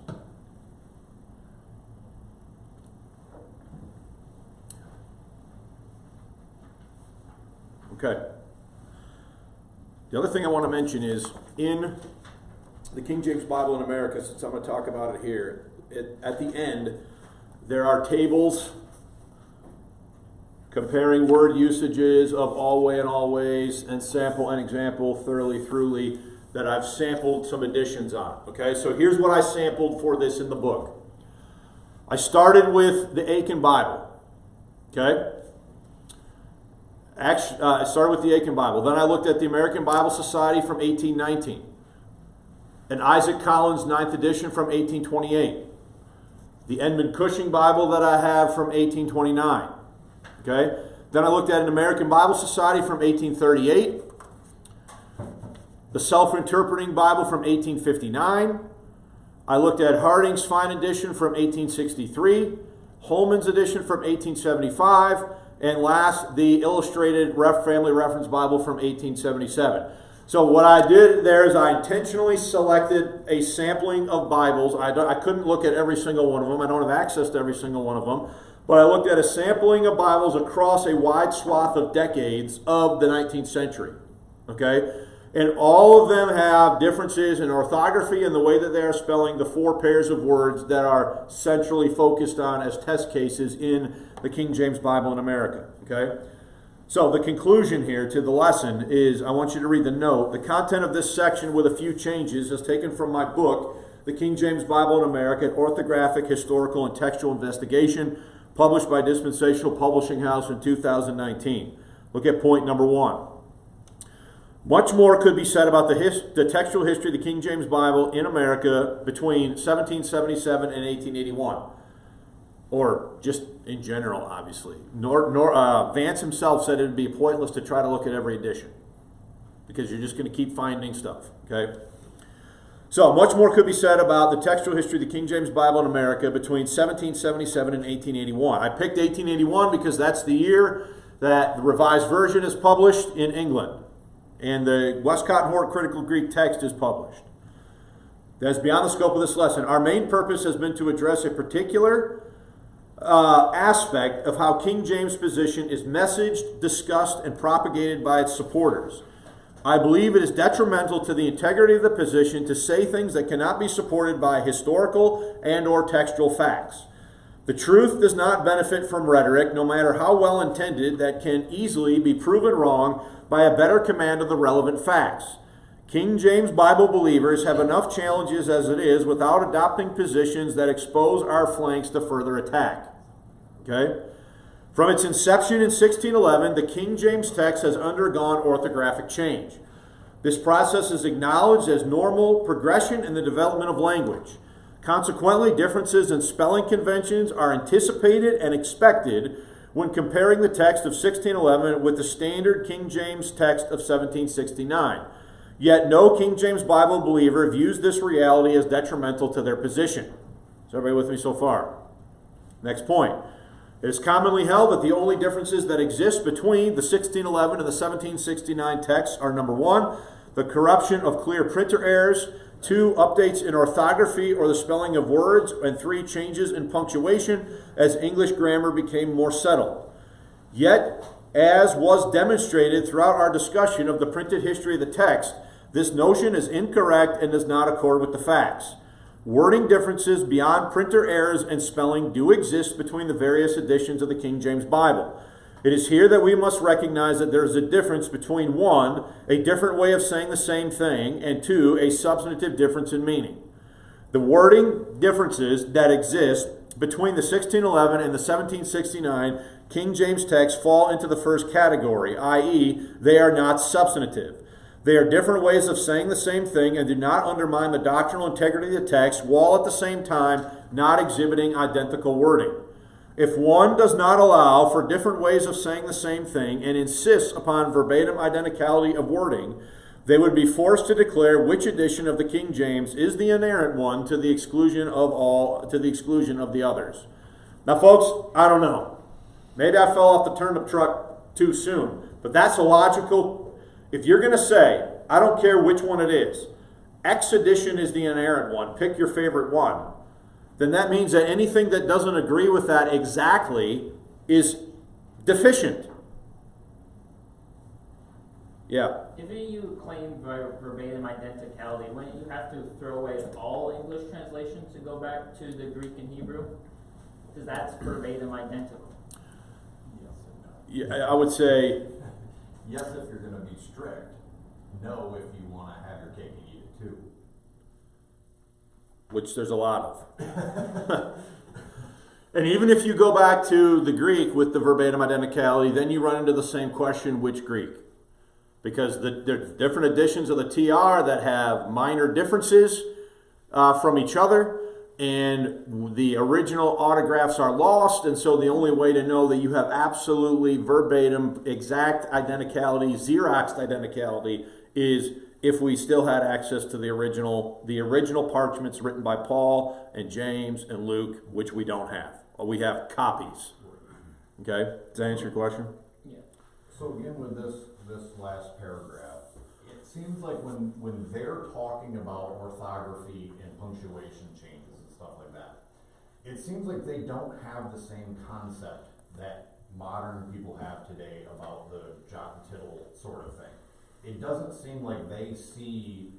Okay. The other thing I want to mention is in the King James Bible in America, since I'm going to talk about it here, at the end, there are tables comparing word usages of alway and always, and sample and example, thoroughly, throughly, that I've sampled some additions on. Okay, so here's what I sampled for this in the book. I started with the Aiken Bible. Okay? Actually, I started with the Aiken Bible. Then I looked at the American Bible Society from 1819. An Isaac Collins 9th edition from 1828. The Edmund Cushing Bible that I have from 1829. Okay? Then I looked at an American Bible Society from 1838. The Self-Interpreting Bible from 1859. I looked at Harding's Fine Edition from 1863. Holman's edition from 1875. And last, the Illustrated Family Reference Bible from 1877. So what I did there is I intentionally selected a sampling of Bibles. I couldn't look at every single one of them. I don't have access to every single one of them. But I looked at a sampling of Bibles across a wide swath of decades of the 19th century. Okay? And all of them have differences in orthography and the way that they are spelling the 4 pairs of words that are centrally focused on as test cases in the King James Bible in America. Okay? So the conclusion here to the lesson is, I want you to read the note. The content of this section with a few changes is taken from my book, The King James Bible in America, Orthographic, Historical, and Textual Investigation, published by Dispensational Publishing House in 2019. Look at point number 1. Much more could be said about the textual history of the King James Bible in America between 1777 and 1881. Or just in general, obviously. Vance himself said it would be pointless to try to look at every edition, because you're just going to keep finding stuff. Okay? So, much more could be said about the textual history of the King James Bible in America between 1777 and 1881. I picked 1881 because that's the year that the Revised Version is published in England, and the Westcott and Hort Critical Greek text is published. That is beyond the scope of this lesson. Our main purpose has been to address a particular aspect of how King James' position is messaged, discussed, and propagated by its supporters. I believe it is detrimental to the integrity of the position to say things that cannot be supported by historical and or textual facts. The truth does not benefit from rhetoric, no matter how well intended, that can easily be proven wrong by a better command of the relevant facts. King James Bible believers have enough challenges as it is without adopting positions that expose our flanks to further attack. Okay? From its inception in 1611, the King James text has undergone orthographic change. This process is acknowledged as normal progression in the development of language. Consequently, differences in spelling conventions are anticipated and expected when comparing the text of 1611 with the standard King James text of 1769. Yet no King James Bible believer views this reality as detrimental to their position. Is everybody with me so far? Next point. It is commonly held that the only differences that exist between the 1611 and the 1769 texts are, number one, the corruption of clear printer errors, 2, updates in orthography or the spelling of words, and 3, changes in punctuation as English grammar became more settled. Yet, as was demonstrated throughout our discussion of the printed history of the text, this notion is incorrect and does not accord with the facts. Wording differences beyond printer errors and spelling do exist between the various editions of the King James Bible. It is here that we must recognize that there is a difference between 1, a different way of saying the same thing, and 2, a substantive difference in meaning. The wording differences that exist between the 1611 and the 1769 King James texts fall into the first category, i.e., they are not substantive. They are different ways of saying the same thing and do not undermine the doctrinal integrity of the text, while at the same time not exhibiting identical wording. If one does not allow for different ways of saying the same thing and insists upon verbatim identicality of wording, they would be forced to declare which edition of the King James is the inerrant one to the exclusion of the others. Now, folks, I don't know. Maybe I fell off the turnip truck too soon, but that's a logical. If you're going to say, I don't care which one it is, X edition is the inerrant one, pick your favorite one, then that means that anything that doesn't agree with that exactly is deficient. Yeah. If you claim verbatim identicality, wouldn't you have to throw away all English translations and go back to the Greek and Hebrew? Because that's verbatim identical. Yes and no. Yeah, I would say, Yes, if you're going to be strict. No, if you want to have your cake and eat it too. which there's a lot of. And even if you go back to the Greek with the verbatim identicality, then you run into the same question, which Greek? Because there's different editions of the TR that have minor differences from each other, and the original autographs are lost, and so the only way to know that you have absolutely verbatim, exact identicality, Xeroxed identicality, is if we still had access to the original parchments written by Paul and James and Luke, which we don't have. We have copies. Okay? Does that answer your question? Yeah. So again, with this last paragraph, it seems like when they're talking about orthography and punctuation changes and stuff like that, it seems like they don't have the same concept that modern people have today about the jot and tittle sort of thing. It doesn't seem like they see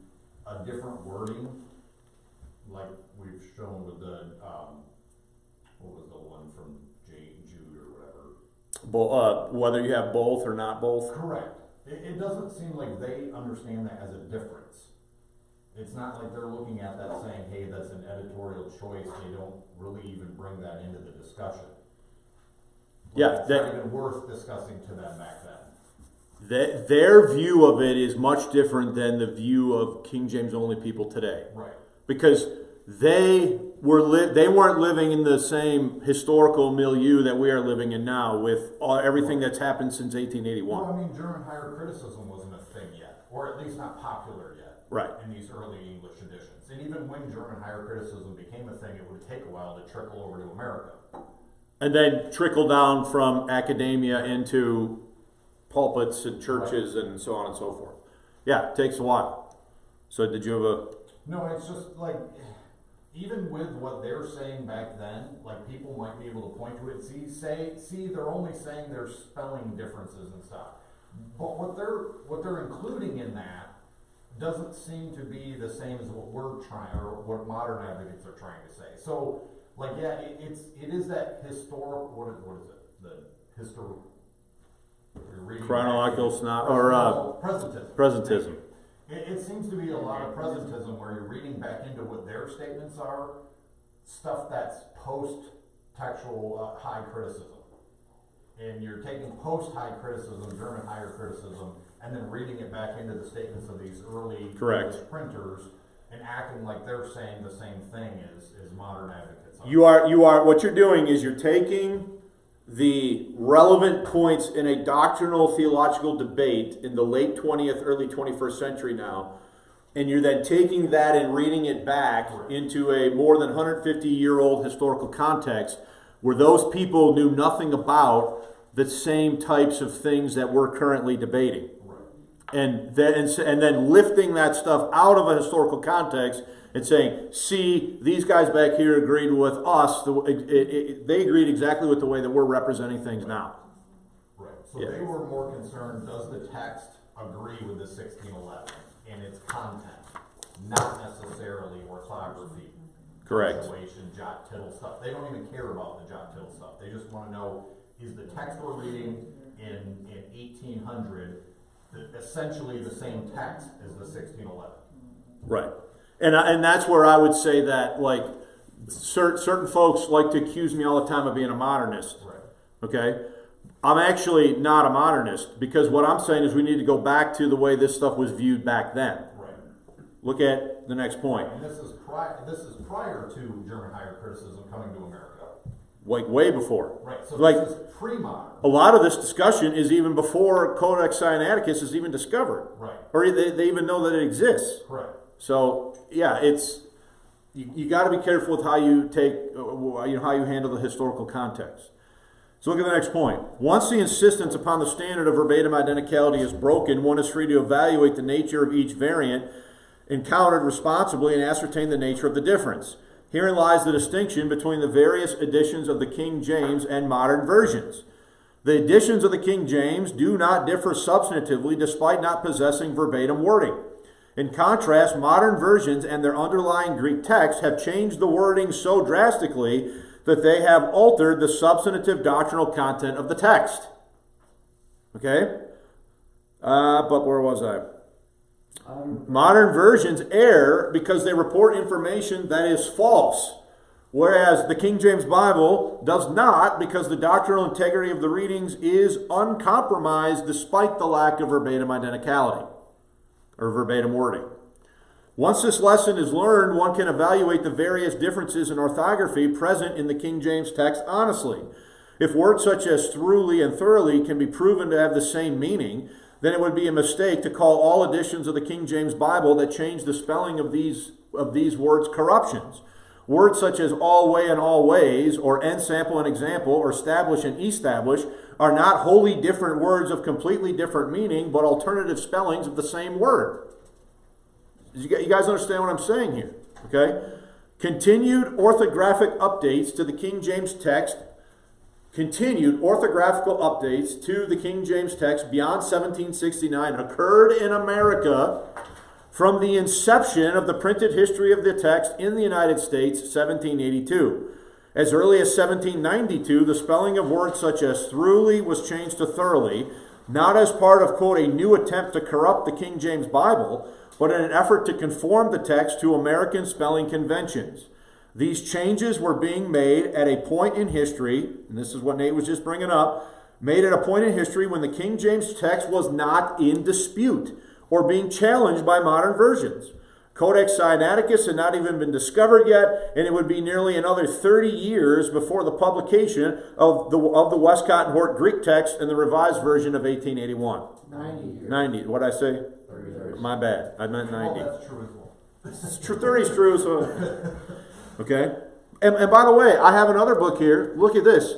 a different wording, like we've shown with the, what was the one from Jude or whatever? Whether you have both or not both? Correct. It doesn't seem like they understand that as a difference. It's not like they're looking at that saying, hey, that's an editorial choice. They don't really even bring that into the discussion. Yeah, It's not even worth discussing to them back then. Their view of it is much different than the view of King James only people today. Right. Because they weren't living in the same historical milieu that we are living in now with everything that's happened since 1881. Well, I mean, German higher criticism wasn't a thing yet, or at least not popular yet. Right. In these early English editions. And even when German higher criticism became a thing, it would take a while to trickle over to America. And then trickle down from academia into pulpits and churches and so on and so forth. Yeah, it takes a while. So did you have a... No, it's just like, even with what they're saying back then, like people might be able to point to it. See, they're only saying there's spelling differences and stuff. But what they're including in that doesn't seem to be the same as what we're trying, or what modern advocates are trying to say. So, like, yeah, it is that historical, what is it? The historical... Chronological snot, or presentism. presentism. It seems to be a lot of presentism where you're reading back into what their statements are, stuff that's post-textual high criticism. And you're taking post-high criticism, German higher criticism, and then reading it back into the statements of these early English printers and acting like they're saying the same thing as modern advocates are. You are what you're doing is you're taking the relevant points in a doctrinal theological debate in the late 20th, early 21st century now, and you're then taking that and reading it back into a more than 150-year-old historical context where those people knew nothing about the same types of things that we're currently debating. And then lifting that stuff out of a historical context and saying, see, these guys back here agreed with us. They agreed exactly with the way that we're representing things now. Right. So they were more concerned, does the text agree with the 1611 and its content, not necessarily orthography, Correct. punctuation, jot, tittle stuff. They don't even care about the jot, tittle stuff. They just want to know, is the text we're reading in 1800 essentially the same text as the 1611? Right. And that's where I would say that, like, certain folks like to accuse me all the time of being a modernist. Right. Okay? I'm actually not a modernist, because what I'm saying is we need to go back to the way this stuff was viewed back then. Right. Look at the next point. And this is prior to German higher criticism coming to America. Like way before. Right. So like, this is pre-modern. a lot of this discussion is even before Codex Sinaiticus is even discovered. Right. Or they even know that it exists. Correct. So, yeah, it's you got to be careful with how you take, how you handle the historical context. So look at the next point. Once the insistence upon the standard of verbatim identicality is broken, one is free to evaluate the nature of each variant encountered responsibly and ascertain the nature of the difference. Herein lies the distinction between the various editions of the King James and modern versions. The editions of the King James do not differ substantively despite not possessing verbatim wording. In contrast, modern versions and their underlying Greek text have changed the wording so drastically that they have altered the substantive doctrinal content of the text. Okay? But where was I? Modern versions err because they report information that is false, whereas the King James Bible does not, because the doctrinal integrity of the readings is uncompromised despite the lack of verbatim identicality or verbatim wording. Once this lesson is learned, one can evaluate the various differences in orthography present in the King James text honestly. If words such as thoroughly and thoroughly can be proven to have the same meaning, then it would be a mistake to call all editions of the King James Bible that change the spelling of these words corruptions. Words such as alway and always, or ensample and example, or establish and establish, are not wholly different words of completely different meaning, but alternative spellings of the same word. You guys understand what I'm saying here? Okay? Continued orthographic updates to the King James text beyond 1769 occurred in America from the inception of the printed history of the text in the United States, 1782. As early as 1792, the spelling of words such as thoroughly was changed to thoroughly, not as part of, quote, a new attempt to corrupt the King James Bible, but in an effort to conform the text to American spelling conventions. These changes were being made at a point in history, and this is what Nate was just bringing up, made at a point in history when the King James text was not in dispute or being challenged by modern versions. Codex Sinaiticus had not even been discovered yet, and it would be nearly another 30 years before the publication of the Westcott and Hort Greek text and the revised version of 1881. 90 years. 90. What'd I say? 30 years. My bad. I meant 90. Well, that's true as well. It's true. 30 is true, so... Okay? And by the way, I have another book here. Look at this.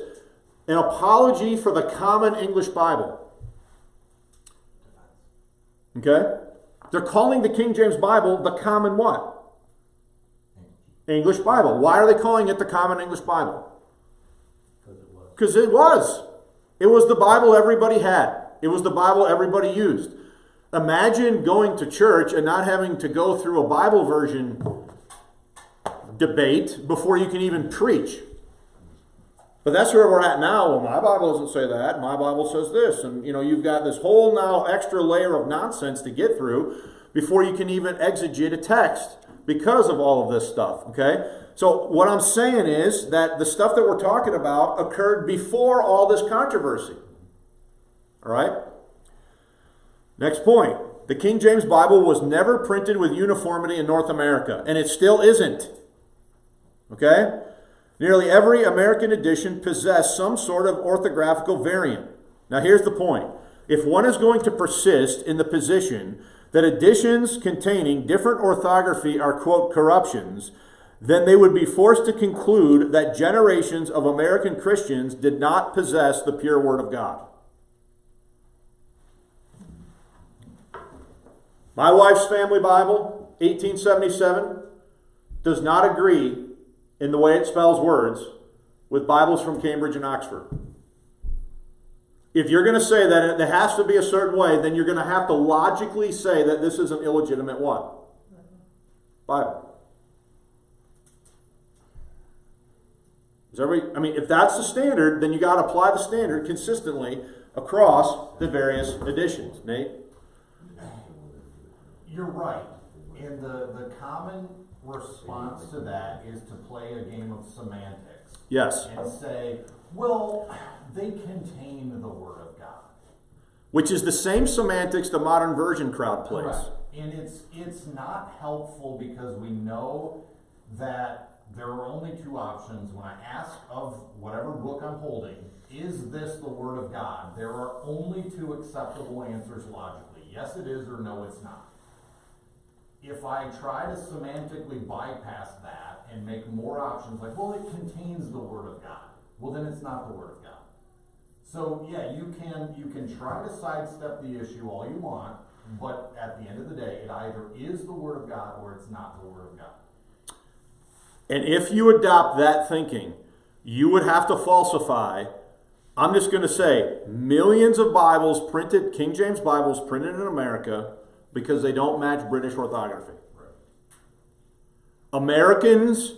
An Apology for the Common English Bible. Okay? They're calling the King James Bible the common what? English Bible. Why are they calling it the common English Bible? Because it was. It was the Bible everybody had. It was the Bible everybody used. Imagine going to church and not having to go through a Bible version debate before you can even preach. But that's where we're at now. Well, my Bible doesn't say that. My Bible says this. And, you've got this whole now extra layer of nonsense to get through before you can even exegete a text because of all of this stuff, okay? So what I'm saying is that the stuff that we're talking about occurred before all this controversy. All right? Next point. The King James Bible was never printed with uniformity in North America, and it still isn't. Okay? Nearly every American edition possessed some sort of orthographical variant. Now here's the point. If one is going to persist in the position that editions containing different orthography are, quote, corruptions, then they would be forced to conclude that generations of American Christians did not possess the pure Word of God. My wife's family Bible, 1877, does not agree in the way it spells words with Bibles from Cambridge and Oxford. If you're going to say that it has to be a certain way, then you're going to have to logically say that this is an illegitimate what? Bible. Is everybody, I mean, if that's the standard, then you got to apply the standard consistently across the various editions. Nate? You're right. And the common response to that is to play a game of semantics. Yes. And say, well, they contain the Word of God. Which is the same semantics the modern version crowd plays. Correct. And it's not helpful because we know that there are only two options. When I ask of whatever book I'm holding, is this the Word of God? There are only two acceptable answers logically. Yes, it is, or no, it's not. If I try to semantically bypass that and make more options, like, well, it contains the Word of God, well, then it's not the Word of God. So, yeah, you can try to sidestep the issue all you want, but at the end of the day, it either is the Word of God or it's not the Word of God. And if you adopt that thinking, you would have to falsify, I'm just going to say, millions of Bibles printed, King James Bibles printed in America, because they don't match British orthography. Right. Americans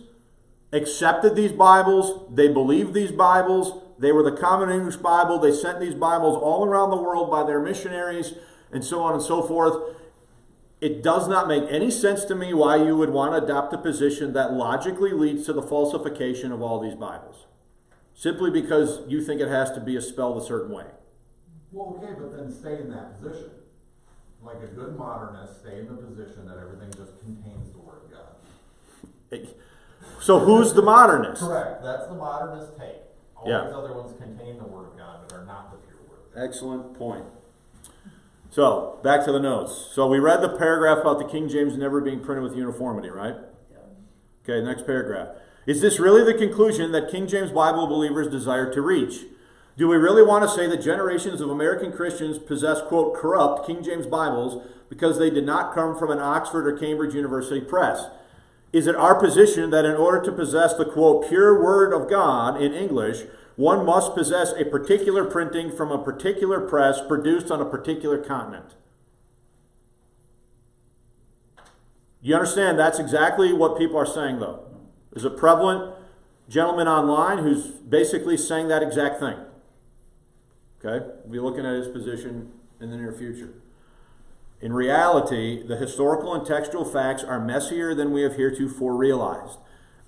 accepted these Bibles, they believed these Bibles, they were the common English Bible, they sent these Bibles all around the world by their missionaries, and so on and so forth. It does not make any sense to me why you would want to adopt a position that logically leads to the falsification of all these Bibles. Simply because you think it has to be spelled a certain way. Well, okay, but then stay in that position. Like a good modernist, stay in the position that everything just contains the Word of God. So who's the modernist? Correct. That's the modernist take. All Yeah. these other ones contain the Word of God, but are not the pure Word of God. Excellent point. So, back to the notes. So we read the paragraph about the King James never being printed with uniformity, right? Yeah. Okay, next paragraph. Is this really the conclusion that King James Bible believers desire to reach? Do we really want to say that generations of American Christians possess, quote, corrupt King James Bibles because they did not come from an Oxford or Cambridge University press? Is it our position that in order to possess the, quote, pure Word of God in English, one must possess a particular printing from a particular press produced on a particular continent? You understand that's exactly what people are saying, though. There's a prevalent gentleman online who's basically saying that exact thing. Okay? We'll be looking at his position in the near future. In reality, the historical and textual facts are messier than we have heretofore realized.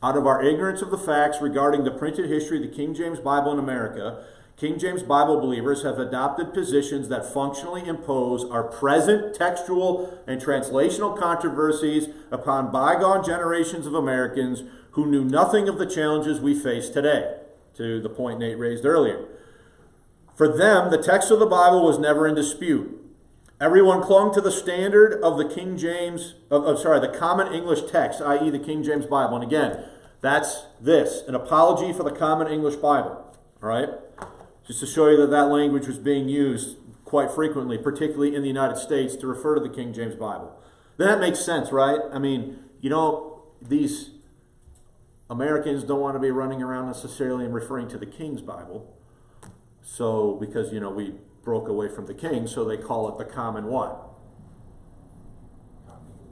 Out of our ignorance of the facts regarding the printed history of the King James Bible in America, King James Bible believers have adopted positions that functionally impose our present textual and translational controversies upon bygone generations of Americans who knew nothing of the challenges we face today, to the point Nate raised earlier. For them, the text of the Bible was never in dispute. Everyone clung to the standard of the King James, the Common English text, i.e. the King James Bible. And again, that's this, an apology for the Common English Bible. All right? Just to show you that that language was being used quite frequently, particularly in the United States, to refer to the King James Bible. Then that makes sense, right? I mean, you know, these Americans don't want to be running around necessarily and referring to the King's Bible. So, because, you know, we broke away from the King, so they call it the common what?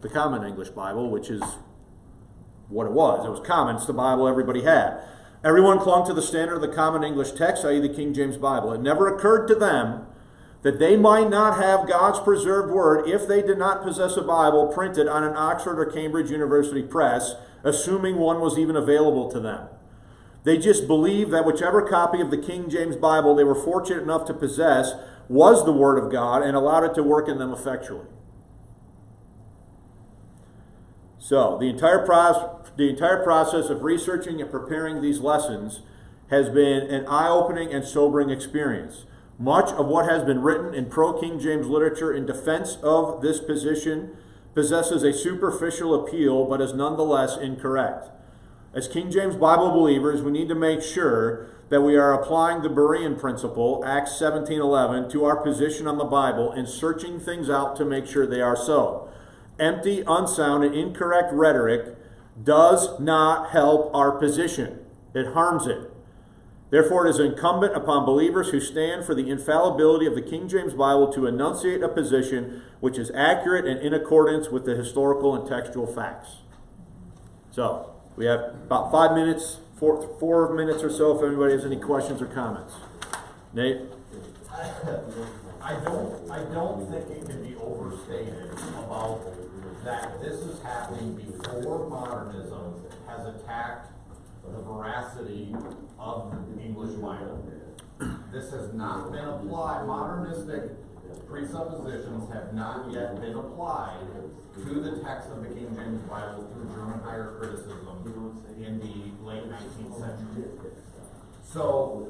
The Common English Bible, which is what it was. It was common. It's the Bible everybody had. Everyone clung to the standard of the Common English text, i.e. the King James Bible. It never occurred to them that they might not have God's preserved word if they did not possess a Bible printed on an Oxford or Cambridge University press, assuming one was even available to them. They just believed that whichever copy of the King James Bible they were fortunate enough to possess was the Word of God and allowed it to work in them effectually. So the entire process of researching and preparing these lessons has been an eye-opening and sobering experience. Much of what has been written in pro-King James literature in defense of this position possesses a superficial appeal, but is nonetheless incorrect. As King James Bible believers, we need to make sure that we are applying the Berean principle, Acts 17:11, to our position on the Bible and searching things out to make sure they are so. Empty, unsound, and incorrect rhetoric does not help our position. It harms it. Therefore, it is incumbent upon believers who stand for the infallibility of the King James Bible to enunciate a position which is accurate and in accordance with the historical and textual facts. So, we have about 5 minutes, four minutes or so, if anybody has any questions or comments. Nate? I don't think it can be overstated about that this is happening before modernism has attacked the veracity of the English Bible. This has not been applied. Modernistic presuppositions have not yet been applied to the text of the King James Bible through German higher criticism in the late 19th century. So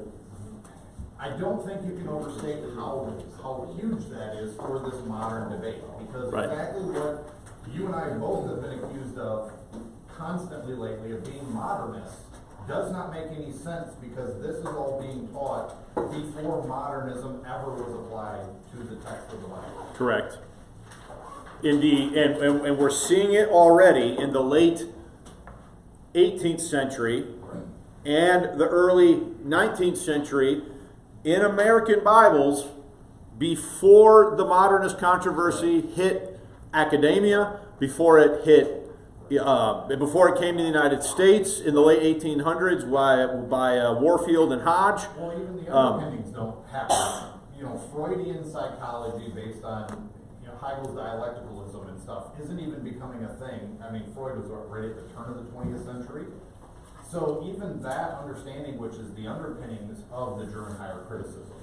I don't think you can overstate how huge that is for this modern debate, because exactly what you and I both have been accused of constantly lately of being modernists does not make any sense, because this is all being taught before modernism ever was applied to the text of the Bible. Correct. Indeed, and we're seeing it already in the late 18th century and the early 19th century in American Bibles before the modernist controversy hit academia, before it came to the United States in the late 1800s by Warfield and Hodge. Well, even the underpinnings don't happen. Freudian psychology based on Hegel's dialecticalism and stuff isn't even becoming a thing. I mean, Freud was already at the turn of the 20th century. So even that understanding, which is the underpinnings of the German higher criticism,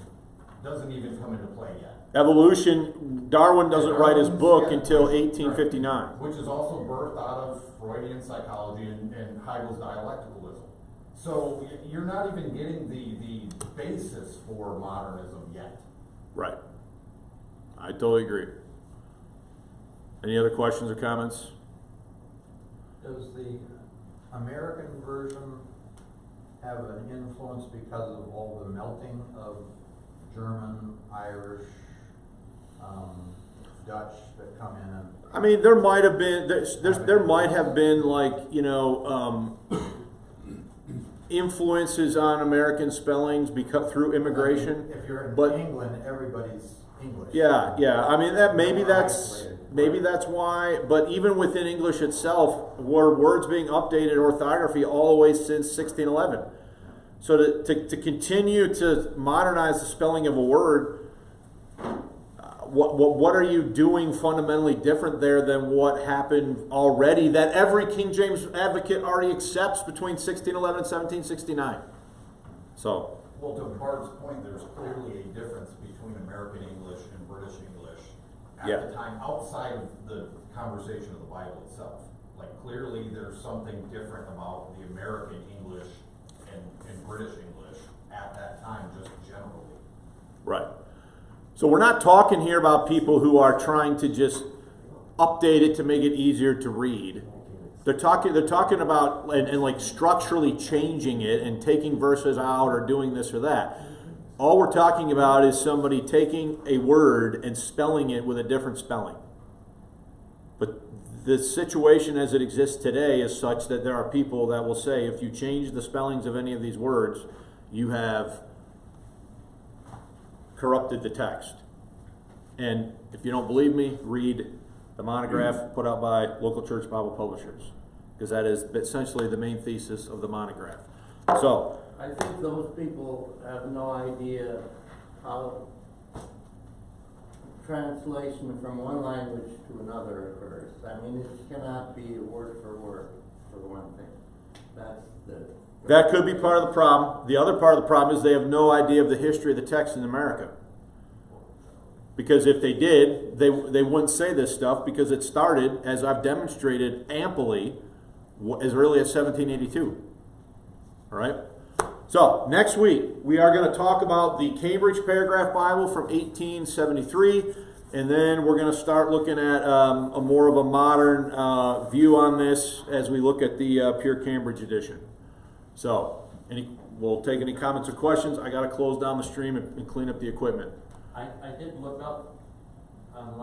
doesn't even come into play yet. Evolution, Darwin doesn't write his book until 1859. Which is also birthed out of Freudian psychology and Hegel's dialecticalism. So you're not even getting the basis for modernism yet. Right. I totally agree. Any other questions or comments? Does the American version have an influence because of all the melting of German, Irish, Dutch that come in? And I mean, there might have been there might have been influences on American spellings because through immigration. If you're in England, everybody's English. Yeah. I mean, maybe that's why. But even within English itself, were words being updated orthography all the way since 1611. So to continue to modernize the spelling of a word, what are you doing fundamentally different there than what happened already that every King James advocate already accepts between 1611 and 1769? So. Well, to Bart's point, there's clearly a difference between American English and British English at the time, outside of the conversation of the Bible itself. Like, clearly there's something different about the American English and British English at that time, just generally. Right. So we're not talking here about people who are trying to just update it to make it easier to read. They're talking about and like structurally changing it and taking verses out or doing this or that. All we're talking about is somebody taking a word and spelling it with a different spelling. But the situation as it exists today is such that there are people that will say, if you change the spellings of any of these words, you have corrupted the text. And if you don't believe me, read the monograph put out by local church Bible publishers, because that is essentially the main thesis of the monograph. So I think those people have no idea how translation from one language to another occurs. I mean, it cannot be word for word, for one thing. That could be part of the problem. The other part of the problem is they have no idea of the history of the text in America. Because if they did, they wouldn't say this stuff, because it started, as I've demonstrated amply, as early as 1782. All right? So, next week, we are going to talk about the Cambridge Paragraph Bible from 1873, and then we're going to start looking at a more of a modern view on this as we look at the Pure Cambridge edition. So, we'll take any comments or questions. I got to close down the stream and clean up the equipment. I did look up online.